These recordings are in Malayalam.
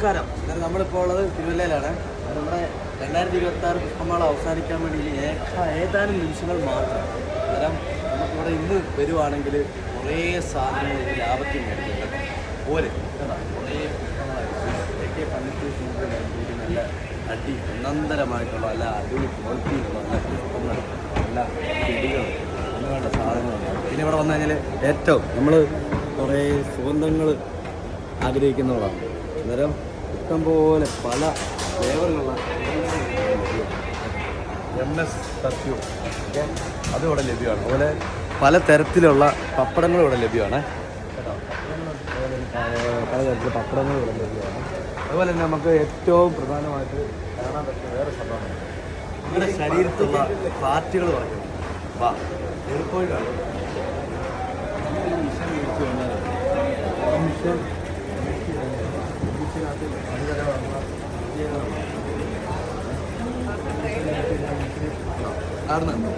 നമസ്കാരം. നമ്മളിപ്പോൾ ഉള്ളത് തിരുവല്ലയിലാണ്. നമ്മുടെ 2026 പുഷ്പമേള അവസാനിക്കാൻ വേണ്ടി ഏതാനും നിമിഷങ്ങൾ മാത്രം. അന്നേരം നമുക്കിവിടെ ഇന്ന് വരുവാണെങ്കിൽ കുറേ സാധനങ്ങൾ ലാഭത്തിൽ മേടിക്കും കേട്ടോ. പോലെ കുറേ നല്ല അടി ഒന്നന്തരമായിട്ടുള്ള നല്ല അടിപൊളി ക്വാളിറ്റിയിലുള്ള നല്ല പുഷ്പങ്ങൾ, നല്ല ചെടികൾ, അങ്ങനെയുള്ള സാധനങ്ങളുണ്ട്. പിന്നെ ഇവിടെ വന്നു കഴിഞ്ഞാൽ ഏറ്റവും നമ്മൾ കുറേ സുഗന്ധങ്ങൾ ആഗ്രഹിക്കുന്നവരാണ്. അന്നേരം ഇഷ്ടംപോലെ പല ഫ്ലേവറിലുള്ള MS പെർഫ്യൂം അതും ഇവിടെ ലഭ്യമാണ്. അതുപോലെ പല തരത്തിലുള്ള പപ്പടങ്ങളും ഇവിടെ ലഭ്യമാണ് കേട്ടോ. പല തരത്തിലുള്ള പപ്പടങ്ങളും ഇവിടെ ലഭ്യമാണ്. അതുപോലെ തന്നെ നമുക്ക് ഏറ്റവും പ്രധാനമായിട്ട് കാണാൻ പറ്റിയ വേറെ സംഭവമാണ് നിങ്ങളുടെ ശരീരത്തിലുള്ള പാർട്ടികൾ പറഞ്ഞു. വാ എളുപ്പമായിട്ടാണ് മിഷൻ മേടിച്ചു വന്നാൽ മിഷൻ കാണുന്നുണ്ടോ?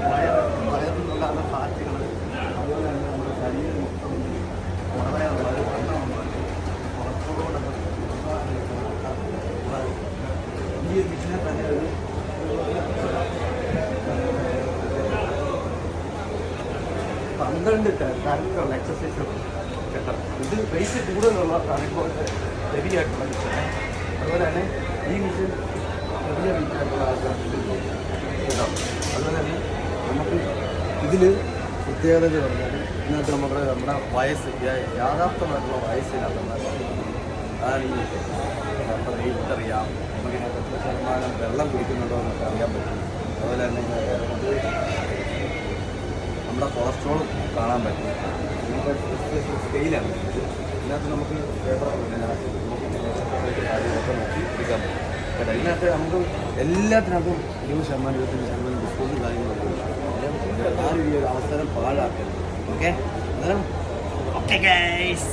വയറിനുള്ള പാർട്ടികൾ, അതുപോലെ തന്നെ നമ്മുടെ ശരീരം മൊത്തം കുറയാനുള്ള ഒരു വണ്ണമുള്ള പുറത്തോടൊക്കെ ഈ മിഷനെ തന്നെ ഒരു 12 തരത്തിലുള്ള എക്സസൈസുകൾ കേട്ടോ. ഇത് വെയിറ്റ് കൂടുതലുള്ള തലക്കോട്ട് ഹെവി ആയിട്ടുള്ള മിഷനെ. അതുപോലെ തന്നെ ഈ മിഷൻ ചെറിയ വെയിറ്റ് ആയിട്ടുള്ള ആൾക്കാർക്ക് കേട്ടോ. അതുപോലെ തന്നെ നമുക്ക് ഇതിൽ പ്രത്യേകത എന്ന് പറഞ്ഞാൽ ഇതിനകത്ത് നമ്മുടെ വയസ്സ് യാഥാർത്ഥമായിട്ടുള്ള വയസ്സിനകത്ത് അതാണ് ഈ മിഷൻ. നമ്മുടെ വെയിറ്റ് അറിയാം, നമുക്കിതിനകത്ത് എത്ര ശതമാനം വെള്ളം കുടിക്കുന്നുണ്ടോ എന്നൊക്കെ അറിയാൻ പറ്റും. അതുപോലെ തന്നെ നമ്മുടെ കൊളസ്ട്രോൾ കാണാൻ പറ്റും. നമുക്ക് സ്കെയിലാണ് ഇതിനകത്ത് നമുക്ക് കാര്യങ്ങളൊക്കെ നോക്കി എടുക്കാൻ പറ്റും കേട്ടോ. ഇതിനകത്ത് നമുക്ക് എല്ലാത്തിനകത്തും 20%, 25% ഡിസ്കൗണ്ടും കാര്യങ്ങളൊക്കെ. ആ ഒരു അവസരം പാഴാക്കരുത്. ഓക്കെ അന്നേരം ഓക്കെ ഗൈസ്.